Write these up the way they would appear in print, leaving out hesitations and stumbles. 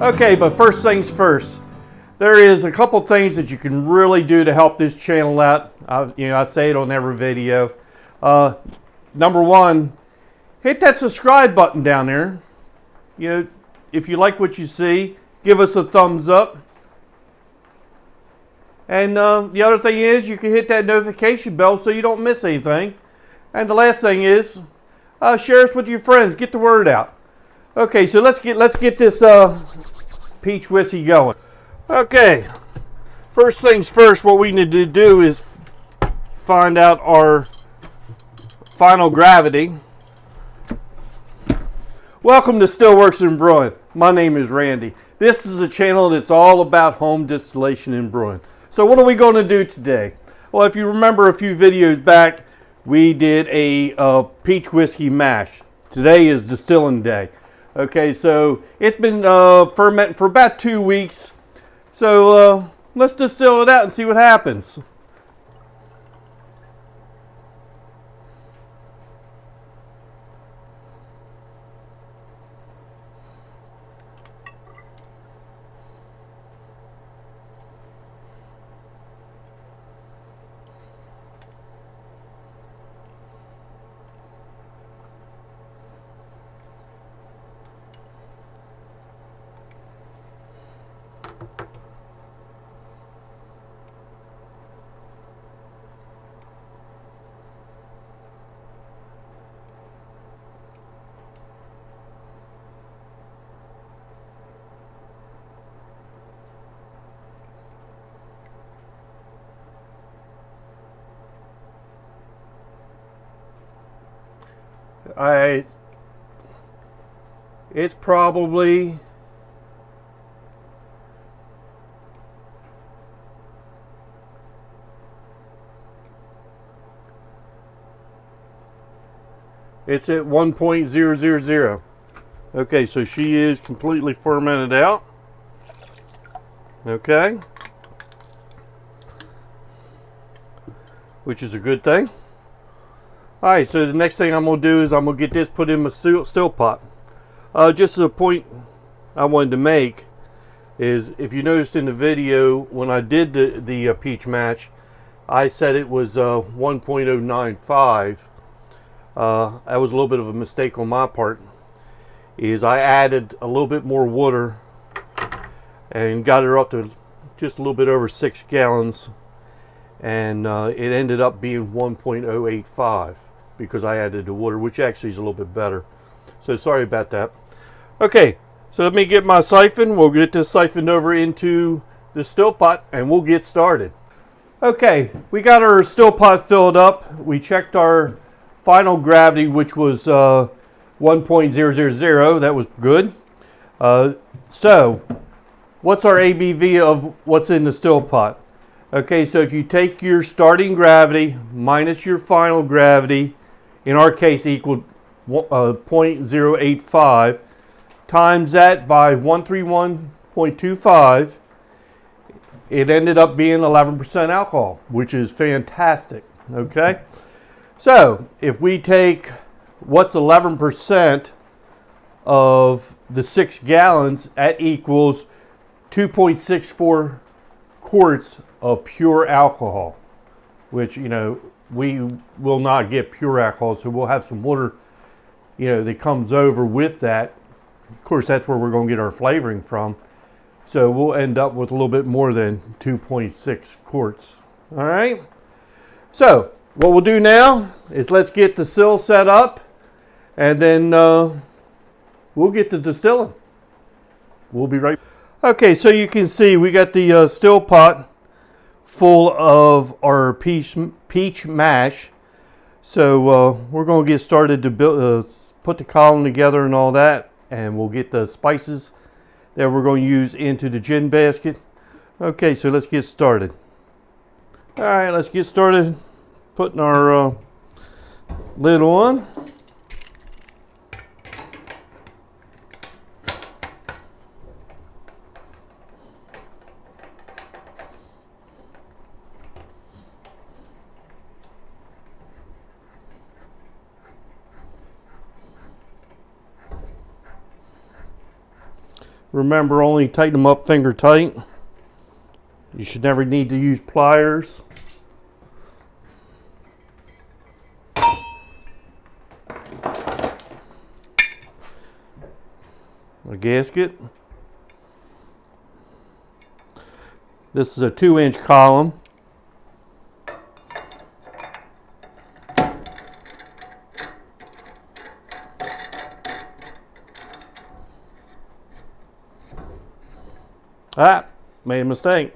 Okay, but first things first. There is a couple things that you can really do to help this channel out. I say it on every video. Number one, hit that subscribe button down there. If you like what you see, give us a thumbs up. And the other thing is you can hit that notification bell so you don't miss anything. And the last thing is share us with your friends. Get the word out. Okay, so let's get this peach whiskey going. Okay, first things first, what we need to do is find out our final gravity. Welcome to Stillworks and Brewing. My name is Randy. This is a channel that's all about home distillation and brewing. So what are we going to do today? Well, if you remember a few videos back, we did a peach whiskey mash. Today is distilling day. Okay, so it's been fermenting for about 2 weeks. So let's distill it out and see what happens. It's probably it's at 1.000. Okay, so she is completely fermented out. Okay, which is a good thing. All right, so the next thing I'm going to do is I'm going to get this put in my still pot. Just a point I wanted to make is, if you noticed in the video when I did the peach match, I said it was 1.095. That was a little bit of a mistake on my part. Is I added a little bit more water and got her up to just a little bit over 6 gallons, and it ended up being 1.085 because I added the water, which actually is a little bit better. So sorry about that. Okay, so let me get my siphon. We'll get this siphoned over into the still pot and we'll get started. Okay, we got our still pot filled up. We checked our final gravity, which was 1.000. That was good. So what's our ABV of what's in the still pot? Okay, so if you take your starting gravity minus your final gravity, in our case equaled 0.085, times that by 131.25, it ended up being 11% alcohol, which is fantastic. Okay, so if we take what's 11% of the 6 gallons, that equals 2.64 quarts of pure alcohol, which, we will not get pure alcohol, so we'll have some water, that comes over with that. Of course, that's where we're going to get our flavoring from. So we'll end up with a little bit more than 2.6 quarts. All right. So what we'll do now is let's get the still set up, and then we'll get to distilling. We'll be right back. Okay, so you can see we got the still pot full of our peach mash. So we're going to get started to build, put the column together and all that, and we'll get the spices that we're going to use into the gin basket. Okay, so let's get started. All right, let's get started putting our lid on. Remember, only tighten them up finger tight. You should never need to use pliers. A gasket. This is a 2-inch column. Ah, made a mistake.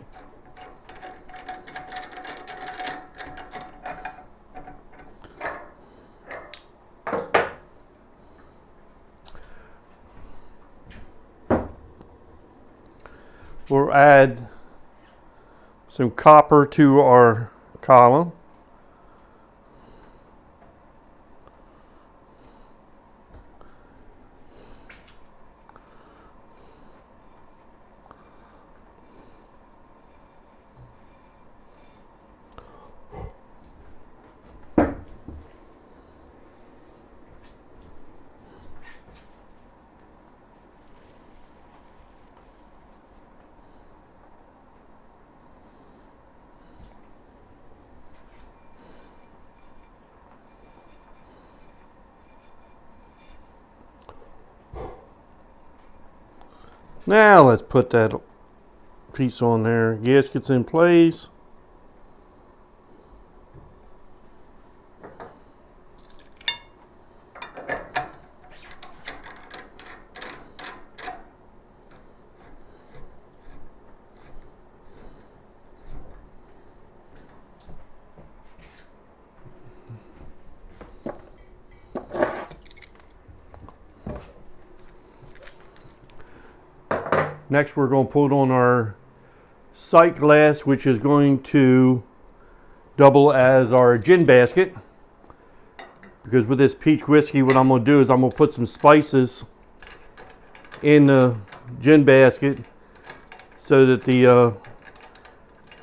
We'll add some copper to our column. Now let's put that piece on there. Gasket's in place. Next, we're going to put on our sight glass, which is going to double as our gin basket. Because with this peach whiskey, what I'm going to do is I'm going to put some spices in the gin basket so that the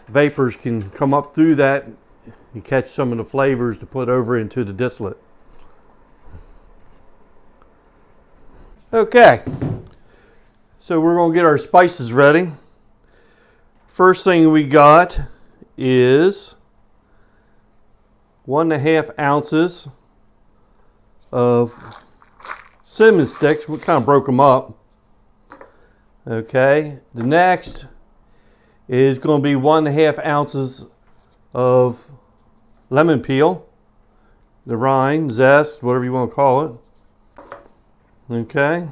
vapors can come up through that and catch some of the flavors to put over into the distillate. Okay. So we're going to get our spices ready. First thing we got is 1.5 ounces of cinnamon sticks. We kind of broke them up. Okay. The next is going to be 1.5 ounces of lemon peel, the rind, zest, whatever you want to call it. Okay.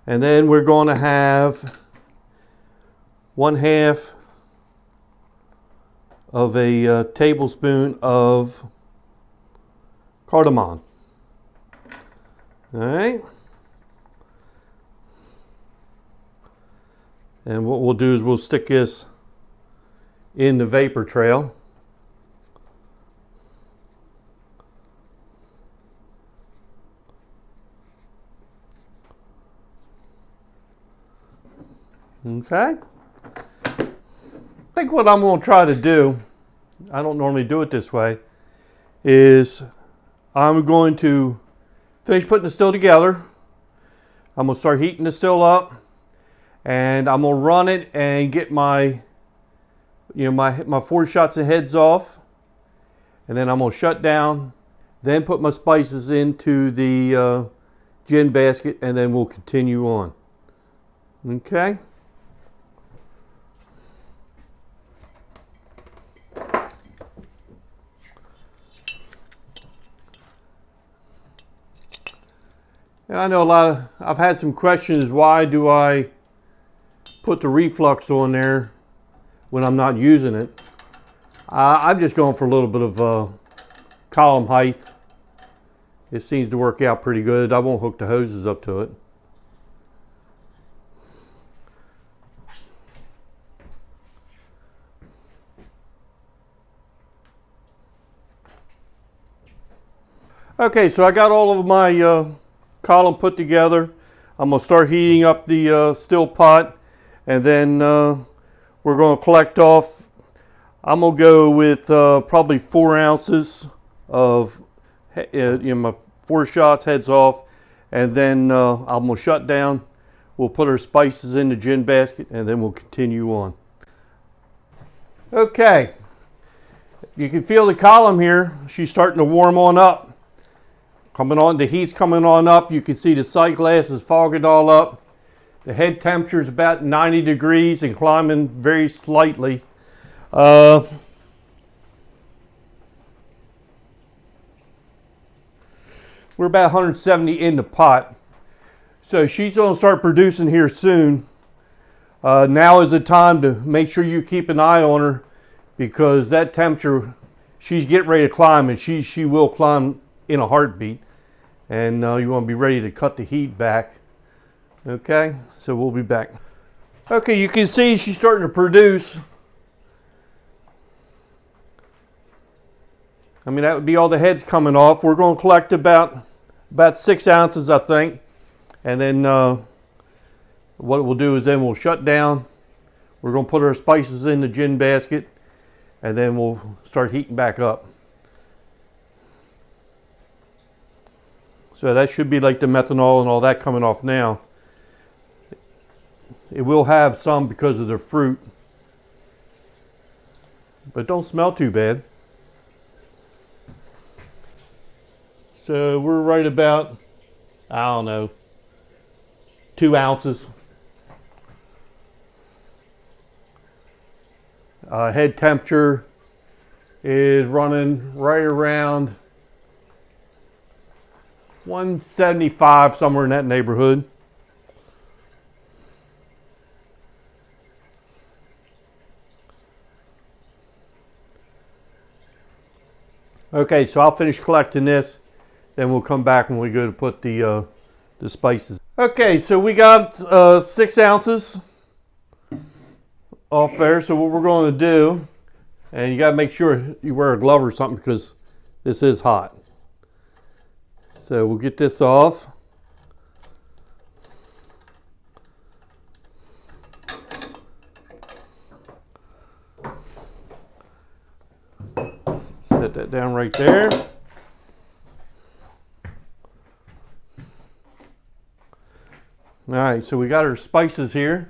And then we're going to have 1/2 of a tablespoon of cardamom. All right. And what we'll do is we'll stick this in the vapor trail. Okay. I think what I'm going to try to do, I don't normally do it this way, is I'm going to finish putting the still together. I'm going to start heating the still up, and I'm going to run it and get my, my 4 shots of heads off, and then I'm going to shut down, then put my spices into the gin basket, and then we'll continue on. Okay. And I know I've had some questions, why do I put the reflux on there when I'm not using it? I'm just going for a little bit of column height. It seems to work out pretty good. I won't hook the hoses up to it. Okay, so I got all of my column put together. I'm going to start heating up the still pot, and then we're going to collect off. I'm going to go with probably 4 ounces of my 4 shots heads off, and then I'm going to shut down. We'll put our spices in the gin basket and then we'll continue on. Okay, you can feel the column here. She's starting to warm on up. Coming on, the heat's coming on up. You can see the sight glass is fogging all up. The head temperature is about 90 degrees and climbing very slightly. We're about 170 in the pot. So she's going to start producing here soon. Now is the time to make sure you keep an eye on her, because that temperature, she's getting ready to climb, and she will climb in a heartbeat. And you want to be ready to cut the heat back. Okay, so we'll be back. Okay, you can see she's starting to produce. I mean, that would be all the heads coming off. We're going to collect about 6 ounces, I think. And then what we'll do is then we'll shut down. We're going to put our spices in the gin basket, and then we'll start heating back up. So that should be like the methanol and all that coming off now. It will have some because of the fruit, but don't smell too bad. So we're right about, I don't know, 2 ounces. Head temperature is running right around 175, somewhere in that neighborhood. Okay, so I'll finish collecting this, then we'll come back when we go to put the spices. Okay, so we got 6 ounces off there. So what we're going to do, and you got to make sure you wear a glove or something because this is hot. So we'll get this off. Set that down right there. All right, so we got our spices here.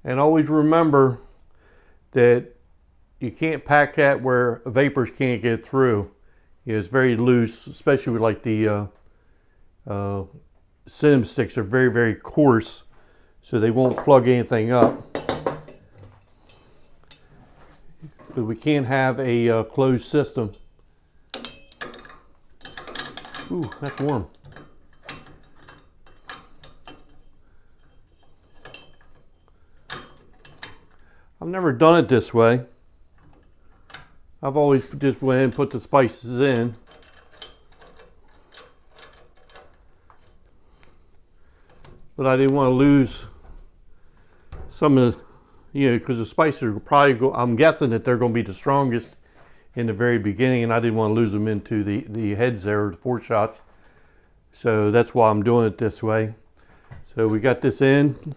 And always remember that you can't pack that where vapors can't get through. It's very loose, especially with like the cinnamon sticks are very, very coarse, so they won't plug anything up. But we can't have a closed system. Ooh, that's warm. I've never done it this way. I've always just went and put the spices in. But I didn't want to lose some of the, because the spices are probably, I'm guessing that they're going to be the strongest in the very beginning, and I didn't want to lose them into the heads there, the 4 shots. So that's why I'm doing it this way. So we got this in.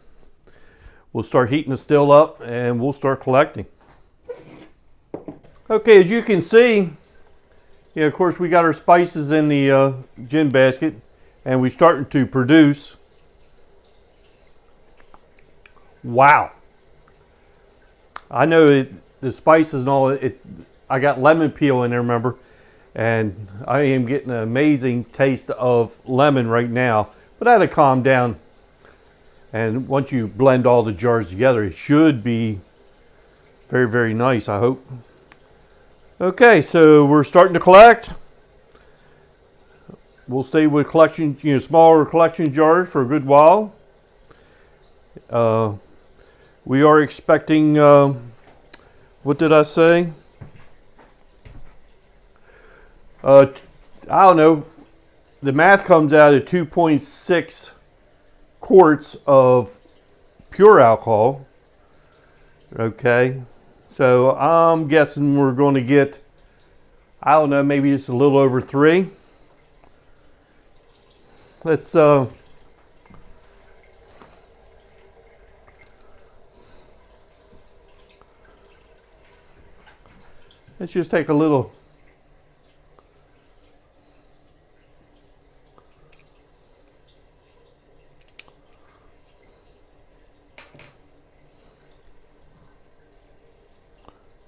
We'll start heating the still up and we'll start collecting. Okay, as you can see, of course we got our spices in the gin basket and we're starting to produce. Wow. I know the spices and all, I got lemon peel in there, remember? And I am getting an amazing taste of lemon right now, but I had to calm down. And once you blend all the jars together, it should be very, very nice, I hope. Okay, so we're starting to collect. We'll stay with collection, smaller collection jars for a good while. We are expecting, what did I say? I don't know. The math comes out at 2.6 quarts of pure alcohol. Okay, so I'm guessing we're going to get, I don't know, maybe just a little over 3. let's just take a little.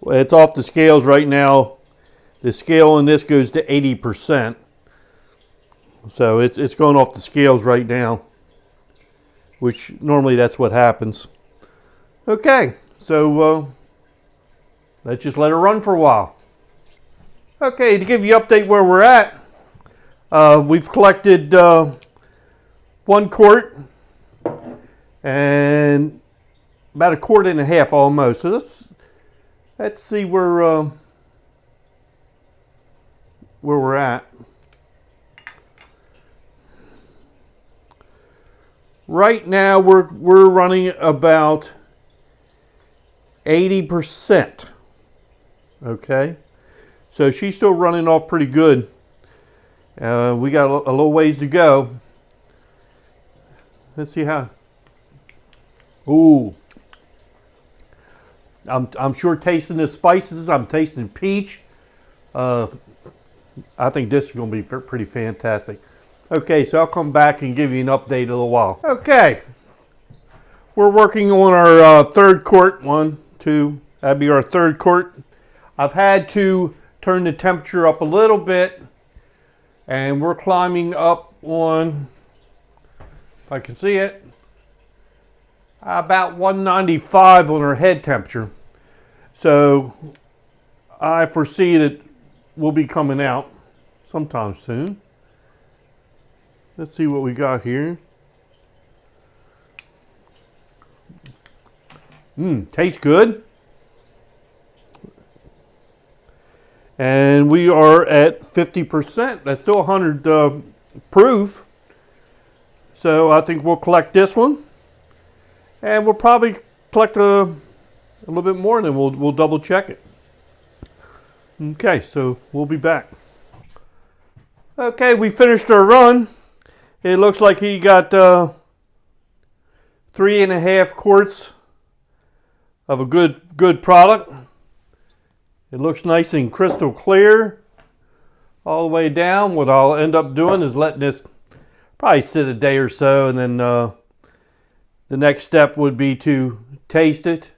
Well, it's off the scales right now. The scale on this goes to 80%. So it's going off the scales right now, which normally that's what happens. Okay, so let's just let it run for a while. Okay, to give you an update where we're at, we've collected 1 quart and about 1.5 quarts almost. So let's see where we're at. Right now we're running about 80%. Okay, so she's still running off pretty good. We got a little ways to go. Let's see how. Ooh, I'm sure tasting the spices. I'm tasting peach. I think this is going to be pretty fantastic. Okay, so I'll come back and give you an update in a little while. Okay, we're working on our 3rd quart. 1, 2, that'd be our 3rd quart. I've had to turn the temperature up a little bit, and we're climbing up on, if I can see it, about 195 on our head temperature. So I foresee that we'll be coming out sometime soon. Let's see what we got here. Tastes good. And we are at 50%. That's still 100 proof. So I think we'll collect this one. And we'll probably collect a little bit more, and then we'll double check it. Okay, so we'll be back. Okay, we finished our run. It looks like he got 3.5 quarts of a good product. It looks nice and crystal clear all the way down. What I'll end up doing is letting this probably sit a day or so, and then the next step would be to taste it,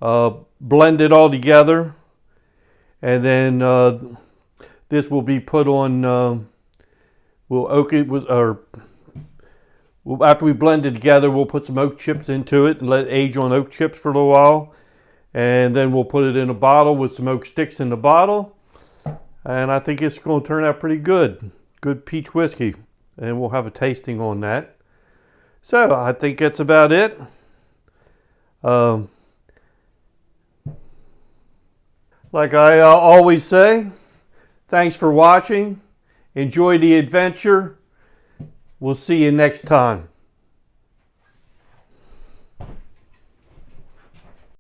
blend it all together, and then this will be put on. We'll oak it with, after we blend it together, we'll put some oak chips into it and let it age on oak chips for a little while. And then we'll put it in a bottle with some oak sticks in the bottle. And I think it's going to turn out pretty good. Good peach whiskey. And we'll have a tasting on that. So I think that's about it. Like I always say, thanks for watching. Enjoy the adventure. We'll see you next time.